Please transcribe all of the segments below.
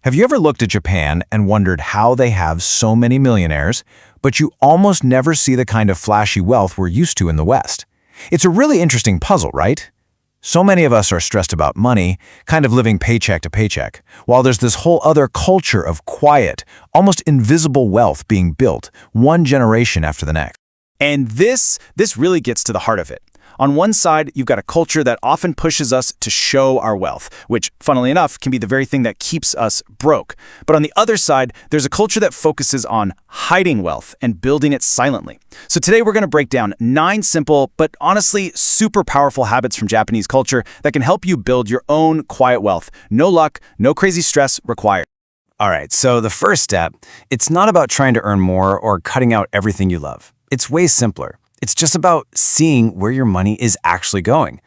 Have you ever looked at Japan and wondered how they have so many millionaires, but you almost never see the kind of flashy wealth we're used to in the West? It's a really interesting puzzle, right? So many of us are stressed about money, kind of living paycheck to paycheck, while there's this whole other culture of quiet, almost invisible wealth being built one generation after the next. And this really gets to the heart of it. On one side, you've got a culture that often pushes us to show our wealth, which, funnily enough, can be the very thing that keeps us broke. But on the other side, there's a culture that focuses on hiding wealth and building it silently. So today we're going to break down 9 simple, but honestly super powerful habits from Japanese culture that can help you build your own quiet wealth. No luck, no crazy stress required. All right, so the first step, it's not about trying to earn more or cutting out everything you love. It's way simpler. It's just about seeing where your money is actually going.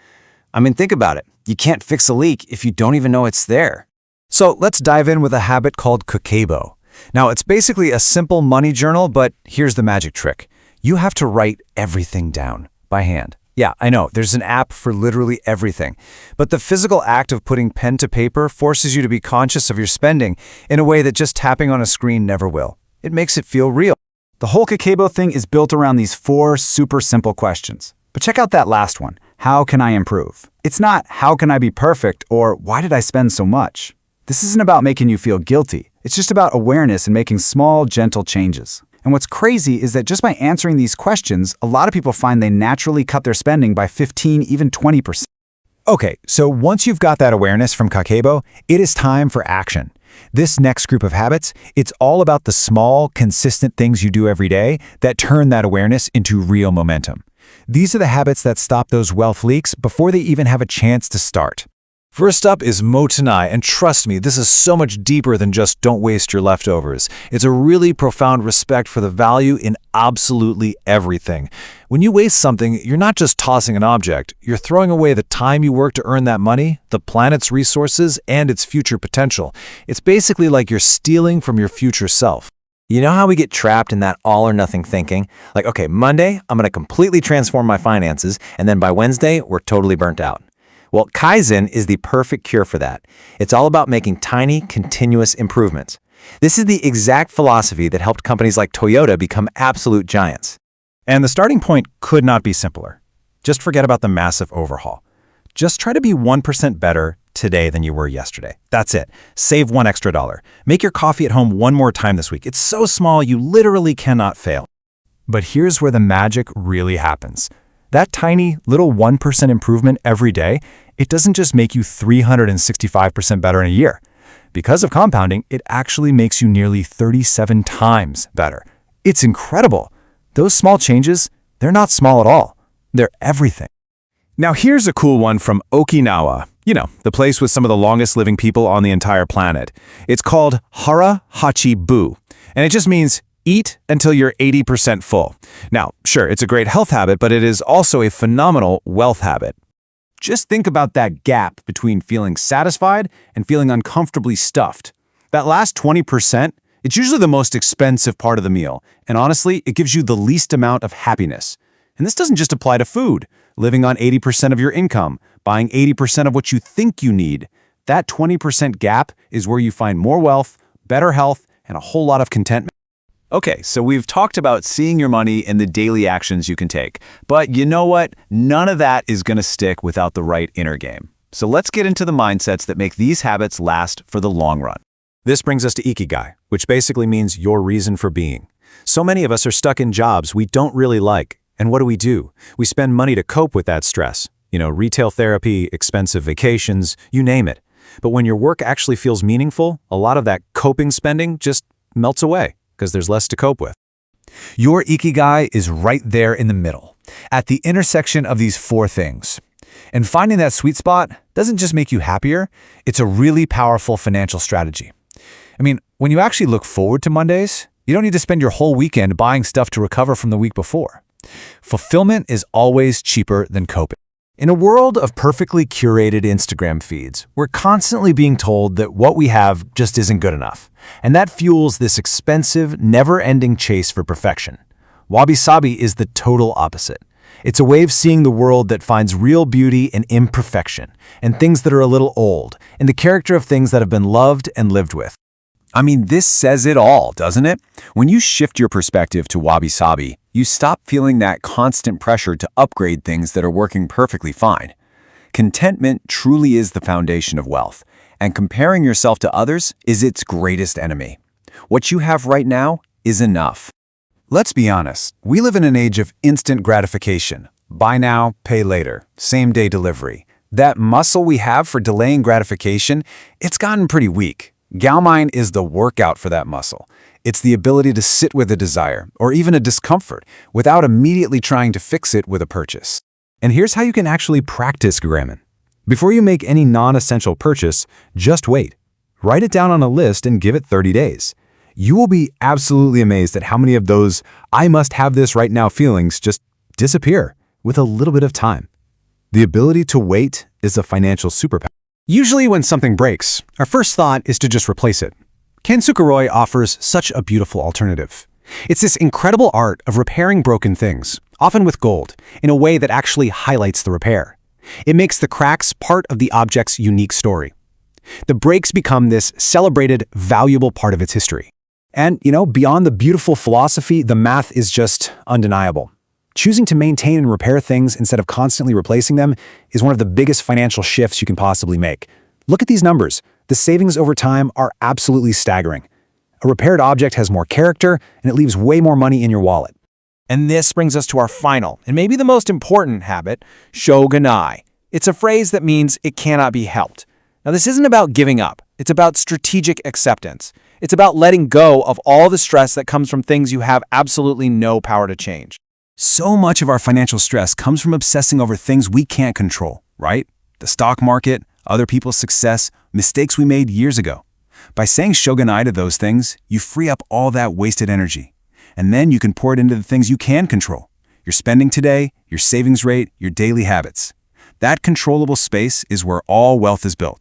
I mean, think about it. You can't fix a leak if you don't even know it's there. So let's dive in with a habit called Kakeibo. Now, it's basically a simple money journal, but here's the magic trick. You have to write everything down by hand. Yeah, I know, there's an app for literally everything. But the physical act of putting pen to paper forces you to be conscious of your spending in a way that just tapping on a screen never will. It makes it feel real. The whole Kakeibo thing is built around these 4 super simple questions. But check out that last one. How can I improve? It's not, how can I be perfect, or why did I spend so much? This isn't about making you feel guilty. It's just about awareness and making small, gentle changes. And what's crazy is that just by answering these questions, a lot of people find they naturally cut their spending by 15, even 20%. Okay, so once you've got that awareness from Kakeibo, it is time for action. This next group of habits, it's all about the small, consistent things you do every day that turn that awareness into real momentum. These are the habits that stop those wealth leaks before they even have a chance to start. First up is Motenai, and trust me, this is so much deeper than just don't waste your leftovers. It's a really profound respect for the value in absolutely everything. When you waste something, you're not just tossing an object, you're throwing away the time you work to earn that money, the planet's resources, and its future potential. It's basically like you're stealing from your future self. You know how we get trapped in that all or nothing thinking? Like, okay, Monday, I'm going to completely transform my finances, and then by Wednesday, we're totally burnt out. Well, Kaizen is the perfect cure for that. It's all about making tiny, continuous improvements. This is the exact philosophy that helped companies like Toyota become absolute giants. And the starting point could not be simpler. Just forget about the massive overhaul. Just try to be 1% better today than you were yesterday. That's it. Save $1 extra. Make your coffee at home 1 more time this week. It's so small, you literally cannot fail. But here's where the magic really happens. That tiny little 1% improvement every day, it doesn't just make you 365% better in a year. Because of compounding, it actually makes you nearly 37 times better. It's incredible. Those small changes, they're not small at all. They're everything. Now here's a cool one from Okinawa. You know, the place with some of the longest living people on the entire planet. It's called Hara Hachi Bu, and it just means eat until you're 80% full. Now, sure, it's a great health habit, but it is also a phenomenal wealth habit. Just think about that gap between feeling satisfied and feeling uncomfortably stuffed. That last 20%, it's usually the most expensive part of the meal, and honestly, it gives you the least amount of happiness. And this doesn't just apply to food. Living on 80% of your income, buying 80% of what you think you need. That 20% gap is where you find more wealth, better health, and a whole lot of contentment. Okay, so we've talked about seeing your money and the daily actions you can take. But you know what? None of that is going to stick without the right inner game. So let's get into the mindsets that make these habits last for the long run. This brings us to Ikigai, which basically means your reason for being. So many of us are stuck in jobs we don't really like. And what do? We spend money to cope with that stress. You know, retail therapy, expensive vacations, you name it. But when your work actually feels meaningful, a lot of that coping spending just melts away because there's less to cope with. Your Ikigai is right there in the middle, at the intersection of these 4 things. And finding that sweet spot doesn't just make you happier, it's a really powerful financial strategy. I mean, when you actually look forward to Mondays, you don't need to spend your whole weekend buying stuff to recover from the week before. Fulfillment is always cheaper than coping. In a world of perfectly curated Instagram feeds, we're constantly being told that what we have just isn't good enough. And that fuels this expensive, never-ending chase for perfection. Wabi-sabi is the total opposite. It's a way of seeing the world that finds real beauty in imperfection, and things that are a little old, and the character of things that have been loved and lived with. I mean, this says it all, doesn't it? When you shift your perspective to wabi-sabi, you stop feeling that constant pressure to upgrade things that are working perfectly fine. Contentment truly is the foundation of wealth, and comparing yourself to others is its greatest enemy. What you have right now is enough. Let's be honest, we live in an age of instant gratification. Buy now, pay later, same-day delivery. That muscle we have for delaying gratification, it's gotten pretty weak. Galmine is the workout for that muscle. It's the ability to sit with a desire, or even a discomfort, without immediately trying to fix it with a purchase. And here's how you can actually practice Grammin. Before you make any non-essential purchase, just wait. Write it down on a list and give it 30 days. You will be absolutely amazed at how many of those "I must have this right now" feelings just disappear with a little bit of time. The ability to wait is a financial superpower. Usually when something breaks, our first thought is to just replace it. Ken Sukaroi offers such a beautiful alternative. It's this incredible art of repairing broken things, often with gold, in a way that actually highlights the repair. It makes the cracks part of the object's unique story. The breaks become this celebrated, valuable part of its history. And, beyond the beautiful philosophy, the math is just undeniable. Choosing to maintain and repair things instead of constantly replacing them is one of the biggest financial shifts you can possibly make. Look at these numbers. The savings over time are absolutely staggering. A repaired object has more character, and it leaves way more money in your wallet. And this brings us to our final, and maybe the most important habit, shogunai. It's a phrase that means it cannot be helped. Now, this isn't about giving up. It's about strategic acceptance. It's about letting go of all the stress that comes from things you have absolutely no power to change. So much of our financial stress comes from obsessing over things we can't control, right? The stock market, other people's success, mistakes we made years ago. By saying shogunai to those things, you free up all that wasted energy. And then you can pour it into the things you can control. Your spending today, your savings rate, your daily habits. That controllable space is where all wealth is built.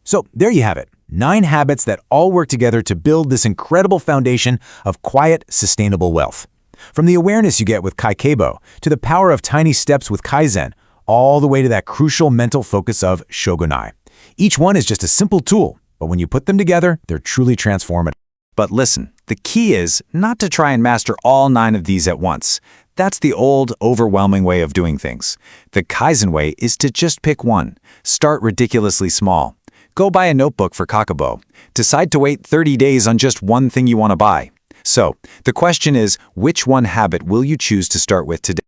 So there you have it. 9 habits that all work together to build this incredible foundation of quiet, sustainable wealth. From the awareness you get with Kaikeibo to the power of tiny steps with Kaizen, all the way to that crucial mental focus of shogunai. Each one is just a simple tool, but when you put them together, they're truly transformative. But listen, the key is not to try and master all 9 of these at once. That's the old, overwhelming way of doing things. The Kaizen way is to just pick one. Start ridiculously small. Go buy a notebook for Kakabo. Decide to wait 30 days on just one thing you want to buy. So, the question is, which one habit will you choose to start with today?